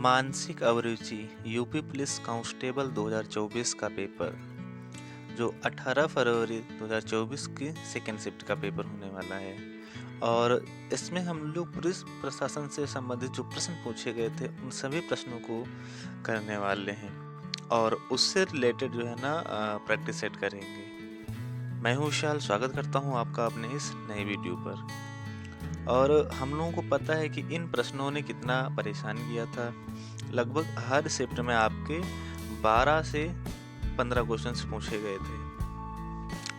मानसिक अभिरुचि UP police constable 2024 का पेपर जो 18 फरवरी 2024 की सेकेंड शिफ्ट का पेपर होने वाला है। और इसमें हम लोग पुलिस प्रशासन से संबंधित जो प्रश्न पूछे गए थे उन सभी प्रश्नों को करने वाले हैं और उससे रिलेटेड जो है ना प्रैक्टिस सेट करेंगे। मैं हूँ विशाल, स्वागत करता हूँ आपका अपने इस नई वीडियो पर। और हम लोगों को पता है कि इन प्रश्नों ने कितना परेशान किया था। लगभग हर शिफ्ट में आपके 12 से 15 क्वेश्चंस पूछे गए थे,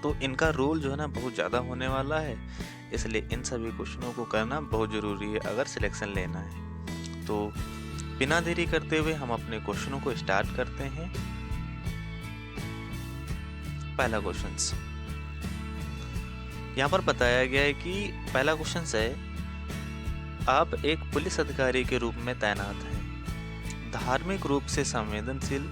तो इनका रोल जो है ना बहुत ज़्यादा होने वाला है। इसलिए इन सभी क्वेश्चनों को करना बहुत ज़रूरी है अगर सिलेक्शन लेना है। तो बिना देरी करते हुए हम अपने क्वेश्चनों को स्टार्ट करते हैं। पहला क्वेश्चंस यहाँ पर बताया गया है कि पहला क्वेश्चन है, आप एक पुलिस अधिकारी के रूप में तैनात हैं। धार्मिक रूप से संवेदनशील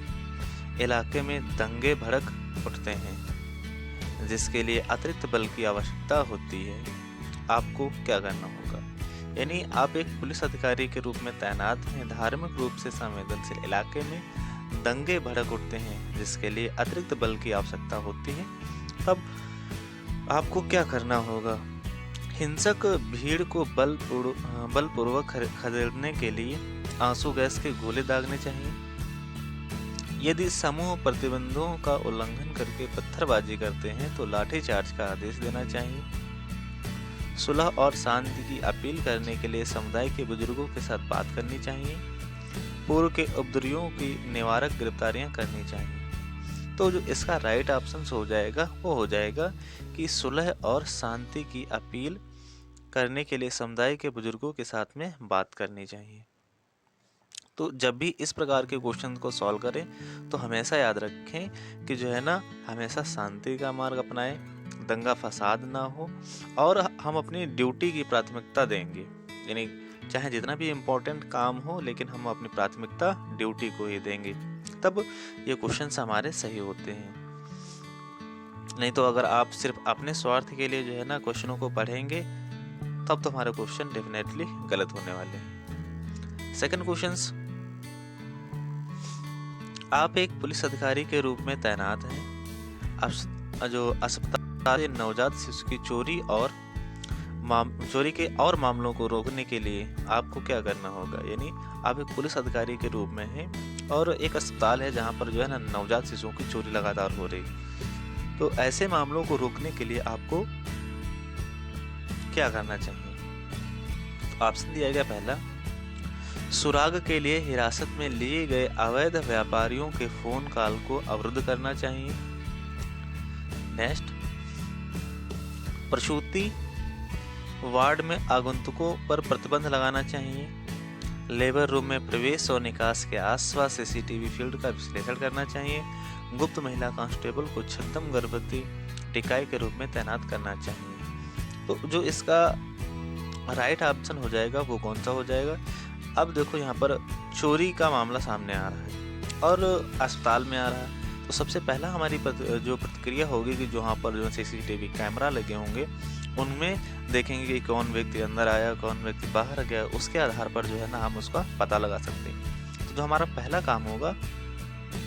इलाके में दंगे भड़क उठते हैं जिसके लिए अतिरिक्त बल की आवश्यकता होती है। आपको क्या करना होगा? यानी आप एक पुलिस अधिकारी के रूप में तैनात हैं, धार्मिक रूप से संवेदनशील इलाके में दंगे भड़क उठते हैं जिसके लिए अतिरिक्त बल की आवश्यकता होती है। तब आपको क्या करना होगा? हिंसक भीड़ को बलपूर्वक खदेड़ने के लिए आंसू गैस के गोले दागने चाहिए। यदि समूह प्रतिबंधों का उल्लंघन करके पत्थरबाजी करते हैं तो लाठीचार्ज का आदेश देना चाहिए। सुलह और शांति की अपील करने के लिए समुदाय के बुजुर्गों के साथ बात करनी चाहिए। पूर्व के उपद्रवियों की निवारक गिरफ्तारियां करनी चाहिए। तो जो इसका राइट ऑप्शन हो जाएगा वो हो जाएगा कि सुलह और शांति की अपील करने के लिए समुदाय के बुजुर्गों के साथ में बात करनी चाहिए। तो जब भी इस प्रकार के क्वेश्चन को सॉल्व करें तो हमेशा याद रखें कि जो है ना हमेशा शांति का मार्ग अपनाएं, दंगा फसाद ना हो और हम अपनी ड्यूटी की प्राथमिकता देंगे। यानी चाहे जितना भी इम्पोर्टेंट काम हो लेकिन हम अपनी प्राथमिकता ड्यूटी को ही देंगे, तब ये क्वेश्चंस हमारे सही होते हैं। नहीं तो अगर आप सिर्फ अपने स्वार्थ के लिए जो है ना क्वेश्चनों को पढ़ेंगे तब तो हमारे क्वेश्चन डेफिनेटली गलत होने वाले हैं। सेकंड क्वेश्चंस, आप एक पुलिस अधिकारी के रूप में तैनात हैं। जो अस्पताल से नवजात शिशु की चोरी के और मामलों को रोकने के लिए आपको क्या करना होगा? यानी आप एक पुलिस अधिकारी के रूप में हैं और एक अस्पताल है जहां पर जो है ना नवजात शिशुओं की चोरी लगातार हो रही। तो ऐसे मामलों को रोकने के लिए आपको क्या करना चाहिए? तो ऑप्शन दिया गया पहला, सुराग के लिए हिरासत में लिए गए अवैध व्यापारियों के फोन कॉल को अवरुद्ध करना चाहिए। नेक्स्ट, प्रसूति वार्ड में आगंतुकों पर प्रतिबंध लगाना चाहिए। लेबर रूम में प्रवेश और निकास के आसपास सीसीटीवी फील्ड का विश्लेषण करना चाहिए। गुप्त महिला कांस्टेबल को छद्म गर्भवती टिकाई के रूप में तैनात करना चाहिए। तो जो इसका राइट ऑप्शन हो जाएगा वो कौन सा हो जाएगा? अब देखो यहाँ पर चोरी का मामला सामने आ रहा है और अस्पताल में आ रहा है, तो सबसे पहला हमारी जो प्रतिक्रिया होगी कि जहाँ पर जो सीसीटीवी कैमरा लगे होंगे उनमें देखेंगे कि कौन व्यक्ति अंदर आया, कौन व्यक्ति बाहर गया। उसके आधार पर जो है ना हम उसका पता लगा सकते हैं। तो जो हमारा पहला काम होगा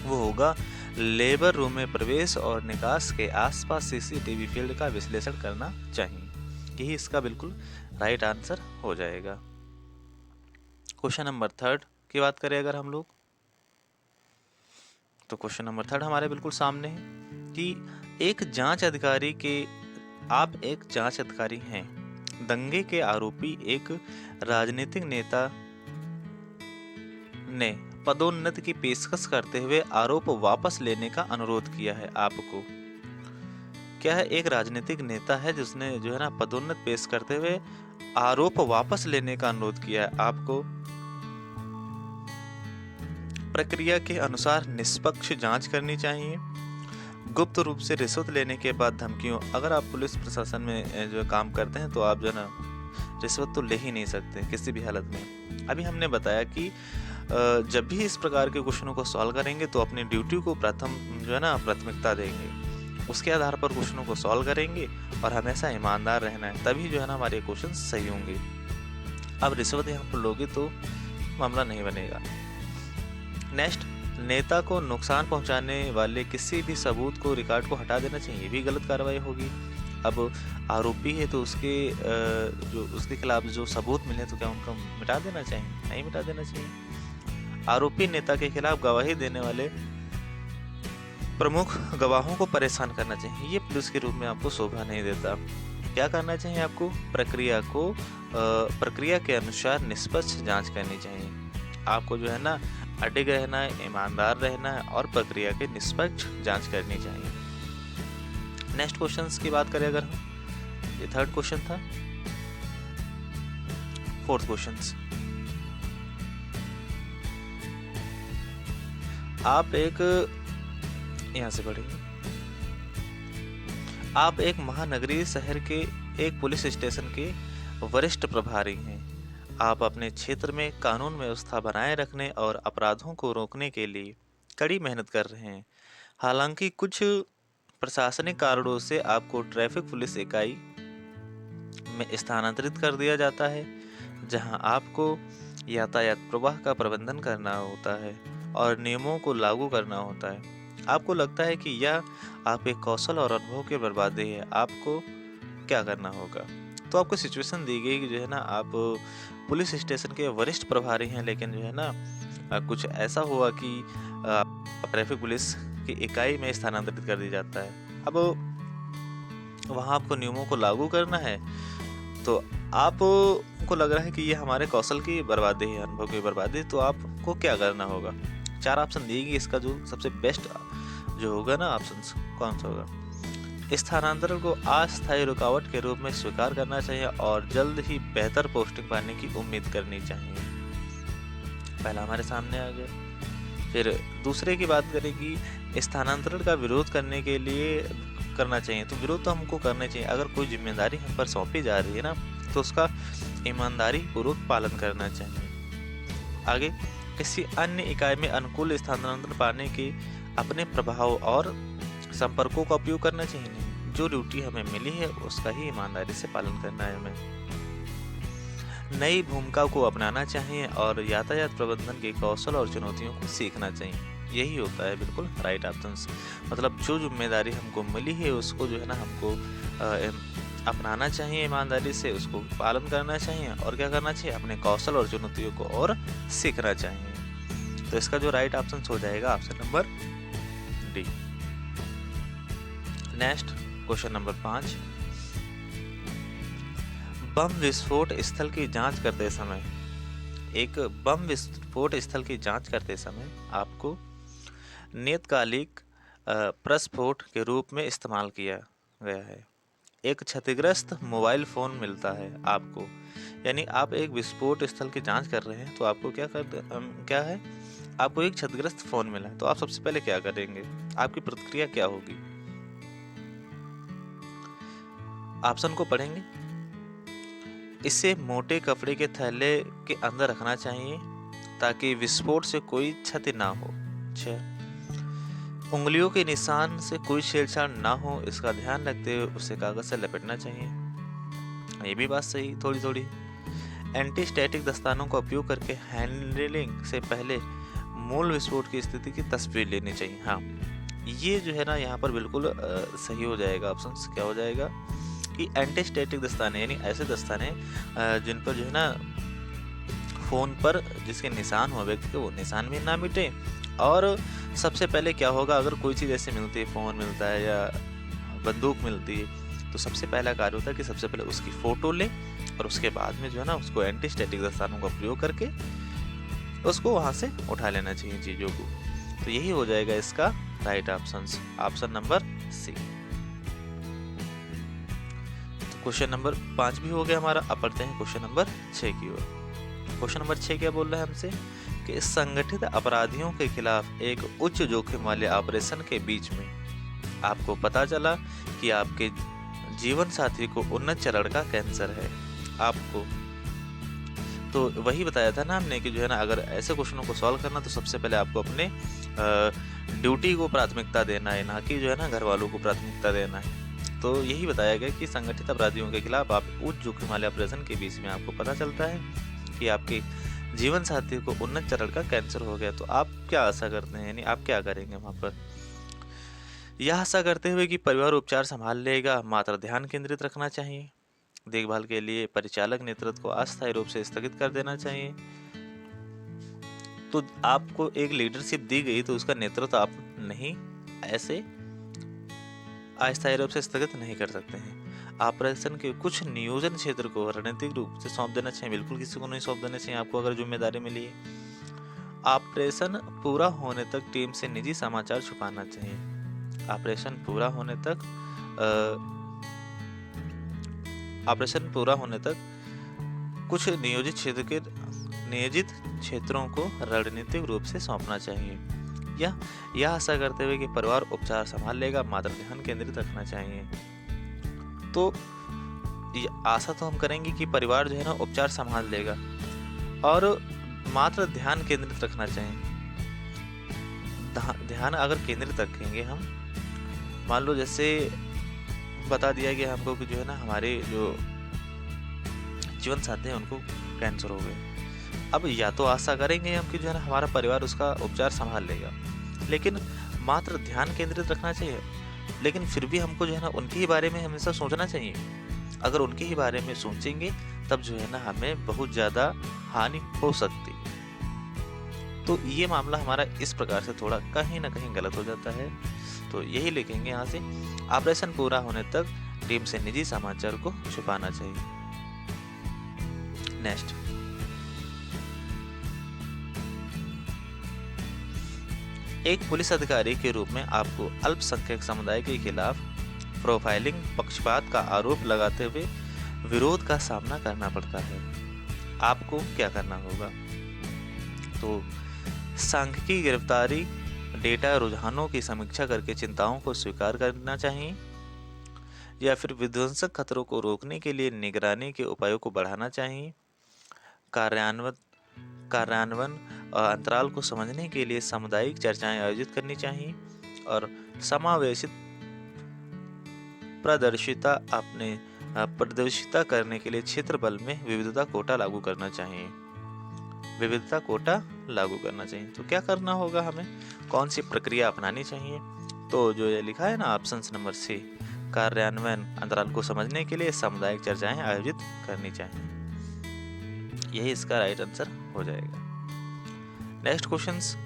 वो होगा लेबर रूम में प्रवेश और निकास के आसपास सीसीटीवी फील्ड का विश्लेषण करना चाहिए। यही इसका बिल्कुल राइट आंसर हो जाएगा। क्वेश्चन नंबर 3 की बात करें अगर हम लोग, तो क्वेश्चन नंबर 3 हमारे बिल्कुल सामने है कि आप एक जांच अधिकारी हैं। दंगे के आरोपी एक राजनीतिक नेता ने पदोन्नति की पेशकश करते हुए आरोप वापस लेने का अनुरोध किया है। आपको क्या है? एक राजनीतिक नेता है जिसने जो है ना पदोन्नति पेश करते हुए आरोप वापस लेने का अनुरोध किया है। आपको प्रक्रिया के अनुसार निष्पक्ष जांच करनी चाहिए। गुप्त रूप से रिश्वत लेने के बाद धमकियों, अगर आप पुलिस प्रशासन में जो काम करते हैं तो आप जो है ना रिश्वत तो ले ही नहीं सकते किसी भी हालत में। अभी हमने बताया कि जब भी इस प्रकार के क्वेश्चनों को सॉल्व करेंगे तो अपनी ड्यूटी को प्राथमिकता देंगे। उसके आधार पर क्वेश्चनों को सॉल्व करेंगे और हमेशा ईमानदार रहना है, तभी जो है ना हमारे क्वेश्चन सही होंगे। अब रिश्वत यहाँ पर लोगे तो मामला नहीं बनेगा। नेक्स्ट, नेता को नुकसान पहुंचाने वाले किसी भी सबूत को, रिकॉर्ड को हटा देना चाहिए, ये भी गलत कार्रवाई होगी। अब आरोपी है तो जो उसके खिलाफ जो सबूत मिले तो क्या उनको मिटा देना चाहिए? नहीं मिटा देना चाहिए। आरोपी नेता के खिलाफ गवाही देने वाले प्रमुख गवाहों को परेशान करना चाहिए, ये पुलिस के रूप में आपको शोभा नहीं देता। क्या करना चाहिए आपको? प्रक्रिया के अनुसार निष्पक्ष जांच करनी चाहिए। आपको जो है ना अडिग रहना है, ईमानदार रहना है और प्रक्रिया के निष्पक्ष जांच करनी चाहिए। नेक्स्ट क्वेश्चंस की बात करें अगर हम, ये थर्ड क्वेश्चन था। फोर्थ क्वेश्चंस, आप एक, यहां से पढ़ेंगे, आप एक महानगरीय शहर के एक पुलिस स्टेशन के वरिष्ठ प्रभारी हैं। आप अपने क्षेत्र में कानून व्यवस्था बनाए रखने और अपराधों को रोकने के लिए कड़ी मेहनत कर रहे हैं। हालांकि कुछ प्रशासनिक कारणों से आपको ट्रैफिक पुलिस इकाई में स्थानांतरित कर दिया जाता है, जहां आपको यातायात प्रवाह का प्रबंधन करना होता है और नियमों को लागू करना होता है। आपको लगता है कि यह आपके कौशल और अनुभव की बर्बादी है। आपको क्या करना होगा? तो आपको सिचुएशन दी गई कि जो है ना आप पुलिस स्टेशन के वरिष्ठ प्रभारी हैं, लेकिन जो है ना कुछ ऐसा हुआ कि ट्रैफिक पुलिस की इकाई में स्थानांतरित कर दिया जाता है। अब वहाँ आपको नियमों को लागू करना है, तो आपको लग रहा है कि ये हमारे कौशल की बर्बादी है, अनुभव की बर्बादी, तो आपको क्या करना होगा? 4 ऑप्शन दिएगी, इसका जो सबसे बेस्ट जो होगा ना ऑप्शन कौन सा होगा? स्थानांतरण को अस्थायी रुकावट के रूप में स्वीकार करना चाहिए और जल्द ही बेहतर पोस्टिंग पाने की उम्मीद करनी चाहिए। पहला हमारे सामने आ गया। फिर दूसरे की बात करेगी, स्थानांतरण का विरोध करने के लिए करना चाहिए। तो विरोध तो हमको करना चाहिए। अगर कोई जिम्मेदारी हम पर सौंपी जा रही है ना, तो उसका ईमानदारी पूर्वक पालन करना चाहिए। आगे, किसी अन्य इकाई में अनुकूल स्थानांतरण पाने के अपने प्रभाव और संपर्कों का उपयोग करना चाहिए। नहीं, जो ड्यूटी हमें मिली है उसका ही ईमानदारी से पालन करना है हमें। नई भूमिका को अपनाना चाहिए और यातायात प्रबंधन के कौशल और चुनौतियों को सीखना चाहिए। यही होता है बिल्कुल राइट ऑप्शन। मतलब जो जिम्मेदारी हमको मिली है उसको जो है ना हमको अपनाना चाहिए ईमानदारी से, उसको पालन करना चाहिए और क्या करना चाहिए? अपने कौशल और चुनौतियों को और सीखना चाहिए। तो इसका जो राइट ऑप्शन हो जाएगा option number D. Next question number 5, बम विस्फोट स्थल की जांच करते समय, एक बम विस्फोट स्थल की जांच करते समय आपको नियतकालिक प्रस्फोट के रूप में इस्तेमाल किया गया है। एक क्षतिग्रस्त मोबाइल फोन मिलता है आपको, यानी आप एक विस्फोट स्थल की जांच कर रहे हैं, तो आपको क्या है? आपको एक क्षतिग्रस्त फोन मिला है, तो आप सबसे पहले क्या करेंगे? आपकी प्रतिक्रिया क्या होगी? ऑप्शन को पढ़ेंगे। इसे मोटे कपड़े के थैले के अंदर रखना चाहिए ताकि विस्फोट से कोई क्षति ना हो। उंगलियों के निशान से कोई छेड़छाड़ ना हो, इसका ध्यान रखते हुए उसे कागज से लपेटना चाहिए। ये भी बात सही थोड़ी थोड़ी। एंटी स्टैटिक दस्तानों का उपयोग करके हैंडलिंग से पहले मूल विस्फोट की स्थिति की तस्वीर लेनी चाहिए। हाँ, ये जो है ना यहाँ पर बिल्कुल सही हो जाएगा। ऑप्शन क्या हो जाएगा कि एंटी स्टैटिक दस्ताने, यानी ऐसे दस्ताने जिन पर जो है ना फोन पर जिसके निशान हो व्यक्ति के, वो निशान भी ना मिटे। और सबसे पहले क्या होगा, अगर कोई चीज़ ऐसे मिलती है, फ़ोन मिलता है या बंदूक मिलती है, तो सबसे पहला कार्य होता है कि सबसे पहले उसकी फ़ोटो ले और उसके बाद में जो है ना उसको एंटी स्टैटिक दस्तानों का प्रयोग करके उसको वहाँ से उठा लेना चाहिए चीज़ों को। तो यही हो जाएगा इसका राइट ऑप्शन नंबर सी। तो क्वेश्चन नंबर 5 भी हो गया हमारा। अब पढ़ते हैं क्वेश्चन नंबर 6 की ओर। क्वेश्चन नंबर 6 क्या बोल रहा है हमसे कि संगठित अपराधियों के खिलाफ एक उच्च जोखिम वाले ऑपरेशन के बीच में आपको पता चला कि आपके जीवन साथी को उन्नत चरण का कैंसर है। आपको तो वही बताया था ना हमने कि जो है ना अगर ऐसे क्वेश्चनों को सॉल्व करना तो सबसे पहले आपको अपने ड्यूटी को प्राथमिकता देना है, ना कि जो है ना घर वालों को प्राथमिकता देना है। तो यही बताया गया कि संगठित अपराधियों के खिलाफ आप उच्च जोखिम वाले ऑपरेशन के बीच में आपको पता चलता है कि आपके जीवन साथी को उन्नत चरण का कैंसर हो गया, तो आप क्या आशा करते हैं, यानी आप क्या करेंगे वहाँ पर? यह आशा करते हुए कि परिवार उपचार संभाल लेगा, मात्र ध्यान केंद्रित रखना चाहिए। देखभाल के लिए परिचालक नेतृत्व को अस्थायी रूप से स्थगित कर देना चाहिए। तो आपको एक लीडरशिप दी गई तो उसका नेतृत्व आप नहीं ऐसे अस्थायी रूप से स्थगित नहीं कर सकते हैं। ऑपरेशन के कुछ नियोजन क्षेत्र को रणनीतिक रूप से सौंप देना चाहिए, बिल्कुल किसी को नहीं सौंप देना चाहिए आपको अगर जिम्मेदारी मिली है। ऑपरेशन पूरा होने तक टीम से निजी समाचार छुपाना चाहिए। ऑपरेशन पूरा होने तक ऑपरेशन पूरा होने तक कुछ नियोजित क्षेत्रों को रणनीतिक रूप से सौंपना चाहिए। यह आशा करते हुए कि परिवार उपचार संभाल लेगा, मात्र ध्यान केंद्रित रखना चाहिए। तो ये आशा तो हम करेंगे कि परिवार जो है ना उपचार संभाल लेगा और मात्र ध्यान केंद्रित रखना चाहिए। ध्यान अगर केंद्रित रखेंगे हम, मान लो जैसे बता दिया गया हमको कि जो है ना हमारे जो जीवन साथी हैं उनको कैंसर हो गए। अब या तो आशा करेंगे हम कि जो है ना हमारा परिवार उसका उपचार संभाल लेगा, लेकिन मात्र ध्यान केंद्रित रखना चाहिए। लेकिन फिर भी हमको जो है ना उनके ही बारे में हमेशा सोचना चाहिए। अगर उनके ही बारे में सोचेंगे तब जो है ना हमें बहुत ज़्यादा हानि हो सकती। तो ये मामला हमारा इस प्रकार से थोड़ा कहीं ना कहीं गलत हो जाता है। तो यही लिखेंगे यहाँ से, ऑपरेशन पूरा होने तक टीम से निजी समाचार को छुपाना चाहिए। नेक्स्ट, एक पुलिस अधिकारी के रूप में आपको अल्पसंख्यक समुदाय के खिलाफ प्रोफाइलिंग, पक्षपात का आरोप लगाते हुए विरोध का सामना करना पड़ता है। आपको क्या करना होगा? तो सांख्यिकी, गिरफ्तारी, डेटा, रुझानों की समीक्षा करके चिंताओं को स्वीकार करना चाहिए, या फिर विध्वंसक खतरों को रोकने के लिए निगरानी के उपायों को बढ़ाना चाहिए। कार्यान्वयन अंतराल को समझने के लिए सामुदायिक चर्चाएं आयोजित करनी चाहिए, और समावेशित प्रदर्शिता करने के लिए क्षेत्र बल में विविधता कोटा लागू करना चाहिए। तो क्या करना होगा हमें, कौन सी प्रक्रिया अपनानी चाहिए? तो जो ये लिखा है ना ऑप्शन नंबर सी, कार्यान्वयन अंतराल को समझने के लिए सामुदायिक चर्चाएं आयोजित करनी चाहिए, यही इसका राइट आंसर हो जाएगा। नेक्स्ट क्वेश्चंस,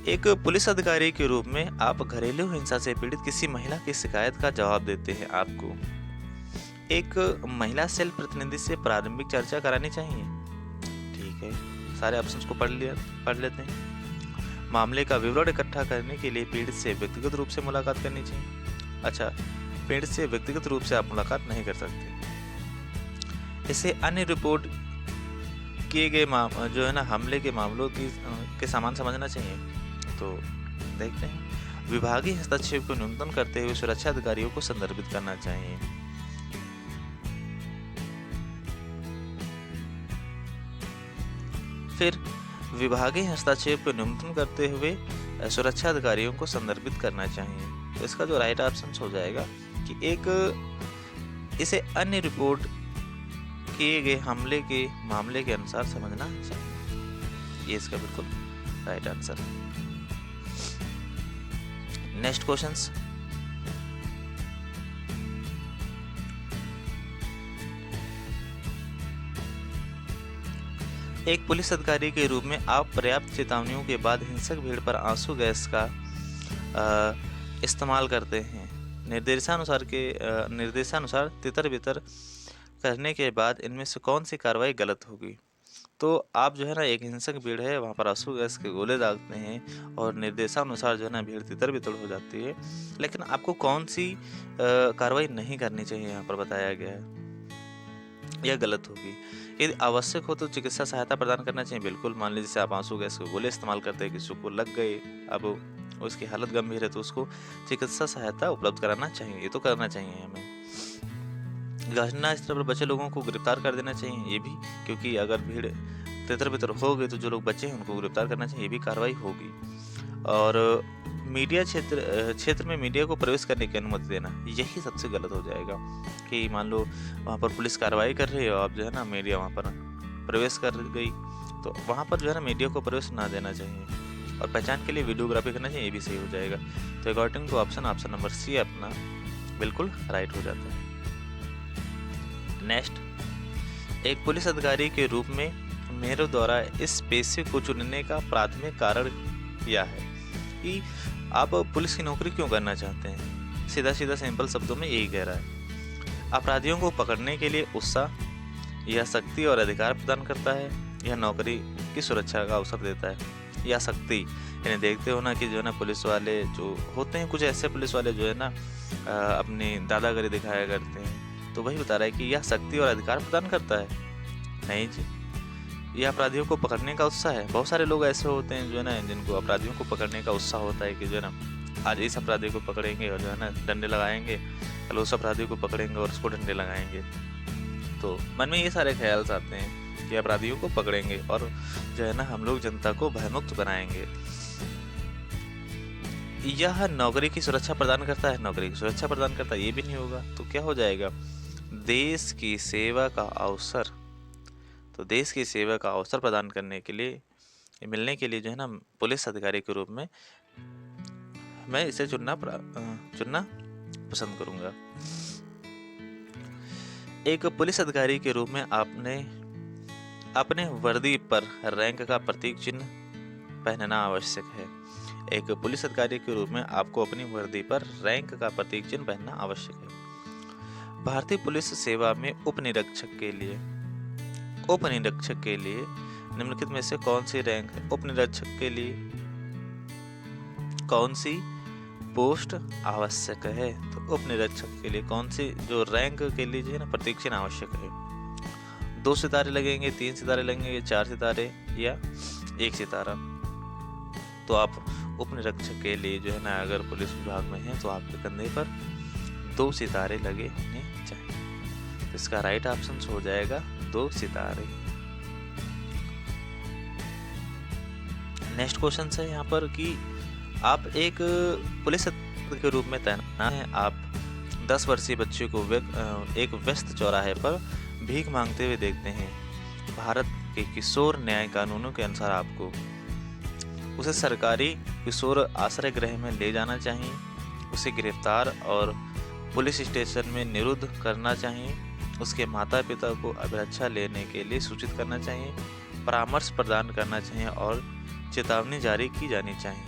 एक पुलिस अधिकारी के रूप में आप घरेलू हिंसा से पीड़ित किसी महिला की शिकायत का जवाब देते हैं। आपको एक महिला सेल प्रतिनिधि से प्रारंभिक चर्चा करानी चाहिए। ठीक है, सारे ऑप्शंस को पढ़ लेते हैं। मामले का विवरण इकट्ठा करने के लिए पीड़ित से व्यक्तिगत रूप से मुलाकात करनी चाहिए। अच्छा, पीड़ित से व्यक्तिगत रूप से आप मुलाकात नहीं कर सकते। इसे अन्य रिपोर्ट किए गए जो है ना हमले के मामलों के समान समझना चाहिए। तो देखते हैं, विभागीय हस्तक्षेप को न्यूनतम करते हुए सुरक्षा अधिकारियों को संदर्भित करना चाहिए। फिर विभागीय हस्तक्षेप को न्यूनतम करते हुए सुरक्षा अधिकारियों को संदर्भित करना चाहिए। तो इसका जो राइट ऑप्शन हो जाएगा कि एक, इसे अन्य रिपोर्ट किए गए हमले के मामले के अनुसार समझना चाहिए, ये इसका बिल्कुल राइट आंसर है। नेक्स्ट क्वेश्चंस, एक पुलिस अधिकारी के रूप में आप पर्याप्त चेतावनियों के बाद हिंसक भीड़ पर आंसू गैस का इस्तेमाल करते हैं। निर्देशानुसार तितर बितर करने के बाद इनमें से कौन सी कार्रवाई गलत होगी? तो आप जो है ना एक हिंसक भीड़ है, वहाँ पर आंसू गैस के गोले दागते हैं और निर्देशानुसार जो है ना भीड़ तितर बितर हो जाती है, लेकिन आपको कौन सी कार्रवाई नहीं करनी चाहिए यहाँ पर बताया गया है, यह गलत होगी। यदि आवश्यक हो तो चिकित्सा सहायता प्रदान करना चाहिए। बिल्कुल, मान लीजिए जैसे आप आंसू गैस के गोले इस्तेमाल करते हैं, किसी को लग गए, अब उसकी हालत गंभीर है, तो उसको चिकित्सा सहायता उपलब्ध कराना चाहिए, ये तो करना चाहिए हमें। घटना स्थल पर बचे लोगों को गिरफ्तार कर देना चाहिए, ये भी, क्योंकि अगर भीड़ तितर बितर हो गई तो जो लोग बचे हैं उनको गिरफ्तार करना चाहिए, ये भी कार्रवाई होगी। और मीडिया क्षेत्र में मीडिया को प्रवेश करने की अनुमति देना, यही सबसे गलत हो जाएगा। कि मान लो वहाँ पर पुलिस कार्रवाई कर रही है और आप जो है ना मीडिया वहाँ पर प्रवेश कर गई, तो वहाँ पर जो है ना मीडिया को प्रवेश ना देना चाहिए और पहचान के लिए वीडियोग्राफी करना चाहिए, ये भी सही हो जाएगा। तो according to option number C अपना बिल्कुल राइट हो जाता है। नेक्स्ट, एक पुलिस अधिकारी के रूप में मेरे द्वारा इस पेशे को चुनने का प्राथमिक कारण क्या है कि आप पुलिस की नौकरी क्यों करना चाहते हैं? सीधा सीधा सिंपल शब्दों में यही कह रहा है, अपराधियों को पकड़ने के लिए उत्साह, यह शक्ति और अधिकार प्रदान करता है, यह नौकरी की सुरक्षा का अवसर देता है, या शक्ति। यानी देखते हो ना कि जो है ना पुलिस वाले जो होते हैं, कुछ ऐसे पुलिस वाले जो है ना अपनी दादागिरी दिखाया करते हैं, तो वही बता रहा है कि यह शक्ति और अधिकार प्रदान करता है। नहीं जी, यह अपराधियों को पकड़ने का उत्साह है। बहुत सारे लोग ऐसे होते हैं जो है ना जिनको अपराधियों को पकड़ने का उत्साह होता है कि जो है ना आज इस अपराधी को पकड़ेंगे और जो है ना डंडे लगाएंगे, कल उस अपराधी को पकड़ेंगे और उसको डंडे लगाएंगे। तो मन में ये सारे ख्याल आते हैं कि अपराधियों को पकड़ेंगे और जो है ना हम लोग जनता को भयमुक्त बनाएंगे। यह नौकरी की सुरक्षा प्रदान करता है, नौकरी की सुरक्षा प्रदान करता है, ये भी नहीं होगा तो क्या हो जाएगा? देश की सेवा का अवसर। तो देश की सेवा का अवसर प्रदान करने के लिए, मिलने के लिए जो है ना पुलिस अधिकारी के रूप में मैं इसे चुनना पसंद करूंगा। एक पुलिस अधिकारी के रूप में आपने अपने वर्दी पर रैंक का प्रतीक चिन्ह पहनना आवश्यक है। एक पुलिस अधिकारी के रूप में आपको अपनी वर्दी पर रैंक का प्रतीक चिन्ह पहनना आवश्यक है। भारतीय पुलिस सेवा में उप निरीक्षक के लिए निम्नलिखित में से कौन सी रैंक है? उप निरीक्षक के लिए कौन सी पोस्ट आवश्यक है? तो उप निरीक्षक के लिए कौन सी जो रैंक के लिए जो है ना प्रतीक चिन्ह आवश्यक है? 2 सितारे लगेंगे, 3 सितारे लगेंगे, 4 सितारे या 1 सितारा? तो आप उप निरीक्षक के लिए जो है ना अगर पुलिस विभाग में है तो आपके कंधे पर 2 सितारे लगे होने चाहिए। तो इसका राइट ऑप्शन हो जाएगा 2 सितारे। नेक्स्ट क्वेश्चन है यहाँ पर कि आप एक पुलिस के रूप में तैनात हैं। आप 10 वर्षीय बच्चे को एक व्यस्त चौराहे पर भीख मांगते हुए देखते हैं। भारत के किशोर न्याय कानूनों के अनुसार आपको उसे सरकारी किशोर आश्रय गृह में ले जाना चाहिए, उसे गिरफ्तार और पुलिस स्टेशन में निरुद्ध करना चाहिए, उसके माता पिता को अभिरक्षा लेने के लिए सूचित करना चाहिए, परामर्श प्रदान करना चाहिए और चेतावनी जारी की जानी चाहिए।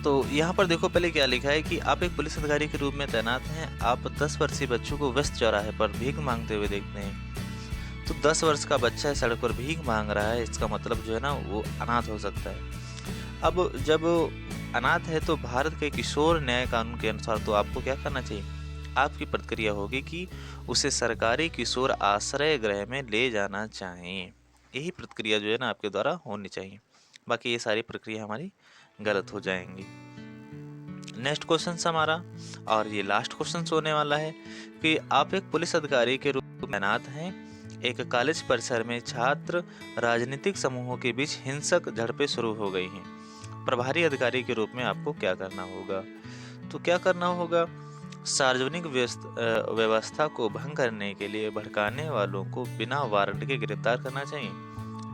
तो यहाँ पर देखो पहले क्या लिखा है कि आप एक पुलिस अधिकारी के रूप में तैनात हैं। आप 10 वर्षीय बच्चों को व्यस्त चौराहे पर भीख मांगते हुए देखते हैं। तो 10 वर्ष का बच्चा सड़क पर भीख मांग रहा है, इसका मतलब जो है ना वो अनाथ हो सकता है। अब जब अनाथ है तो भारत के किशोर न्याय कानून के अनुसार तो आपको क्या करना चाहिए? आपकी प्रतिक्रिया होगी कि उसे सरकारी किशोर आश्रय गृह में ले जाना चाहिए। यही प्रतिक्रिया जो है ना आपके द्वारा होनी चाहिए। बाकी ये सारी प्रक्रिया हमारी गलत हो जाएंगी। नेक्स्ट क्वेश्चन हमारा और ये लास्ट क्वेश्चन होने वाला है कि आप एक पुलिस अधिकारी के रूप में तैनात हैं। एक कॉलेज परिसर में छात्र राजनीतिक समूहों के बीच हिंसक झड़पें शुरू हो गई हैं। प्रभारी अधिकारी के रूप में आपको क्या करना होगा? तो क्या करना होगा? सार्वजनिक व्यवस्था को भंग करने के लिए भड़काने वालों को बिना वारंट के गिरफ्तार करना चाहिए।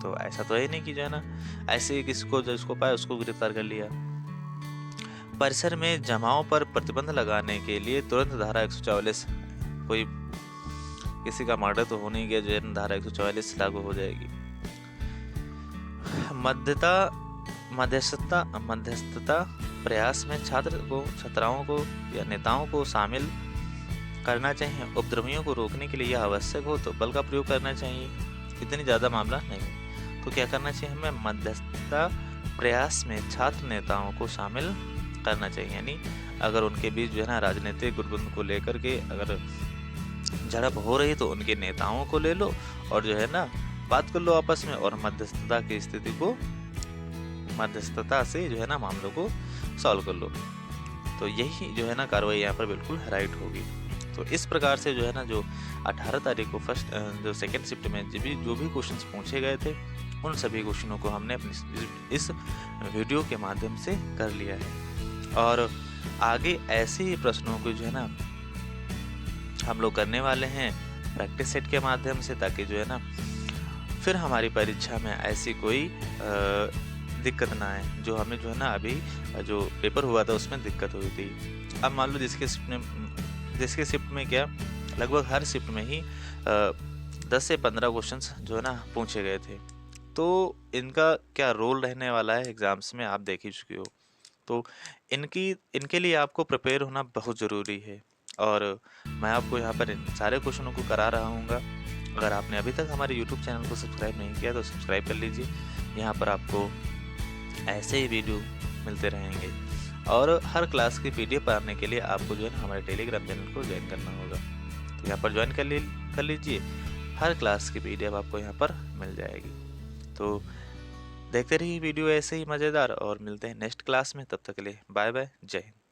तो ऐसा तो है नहीं कि जो है ना ऐसे किसको जिसको पाए उसको गिरफ्तार कर लिया। परिसर में जमाव पर प्रतिबंध लगाने के लिए तुरंत धारा 144, कोई किसी का मर्डर तो हो नहीं गया जो है धारा 144 लागू हो जाएगी। मध्यस्थता प्रयास में छात्राओं को या नेताओं को शामिल करना चाहिए। उपद्रवियों को रोकने के लिए यह आवश्यक हो तो बल का प्रयोग करना चाहिए। इतनी ज्यादा मामला नहीं तो क्या करना चाहिए हमें? मध्यस्थता प्रयास में छात्र नेताओं को शामिल करना चाहिए। यानी अगर उनके बीच जो है ना राजनीतिक गुटबंद को लेकर के अगर झड़प हो रही तो उनके नेताओं को ले लो और जो है ना बात कर लो आपस में और मध्यस्थता की स्थिति को मध्यस्थता से जो है ना मामलों को सॉल्व कर लो। तो यही जो है ना कार्रवाई यहाँ पर बिल्कुल राइट होगी। तो इस प्रकार से जो है ना जो 18 तारीख को जो सेकेंड शिफ्ट में जो भी क्वेश्चंस पूछे गए थे उन सभी क्वेश्चनों को हमने अपनी इस वीडियो के माध्यम से कर लिया है। और आगे ऐसे ही प्रश्नों को जो है ना हम लोग करने वाले हैं प्रैक्टिस सेट के माध्यम से, ताकि जो है ना फिर हमारी परीक्षा में ऐसी कोई दिक्कत ना आए, जो हमें जो है ना अभी जो पेपर हुआ था उसमें दिक्कत हुई थी। अब मान लो जिसके शिफ्ट में क्या लगभग हर शिफ्ट में ही 10 से 15 क्वेश्चंस जो है ना पूछे गए थे। तो इनका क्या रोल रहने वाला है एग्जाम्स में आप देख ही चुके हो। तो इनके लिए आपको प्रिपेयर होना बहुत ज़रूरी है, और मैं आपको यहाँ पर इन सारे क्वेश्चनों को करा रहा हूँगा। अगर आपने अभी तक हमारे यूट्यूब चैनल को सब्सक्राइब नहीं किया तो सब्सक्राइब कर लीजिए। यहाँ पर आपको ऐसे ही वीडियो मिलते रहेंगे, और हर क्लास की पीडीएफ पाने के लिए आपको जो है ना हमारे टेलीग्राम चैनल को ज्वाइन करना होगा। तो यहाँ पर ज्वाइन कर लीजिए, हर क्लास की पीडीएफ आपको यहाँ पर मिल जाएगी। तो देखते रहिए वीडियो ऐसे ही मज़ेदार, और मिलते हैं नेक्स्ट क्लास में। तब तक के लिए बाय बाय, जय हिंद।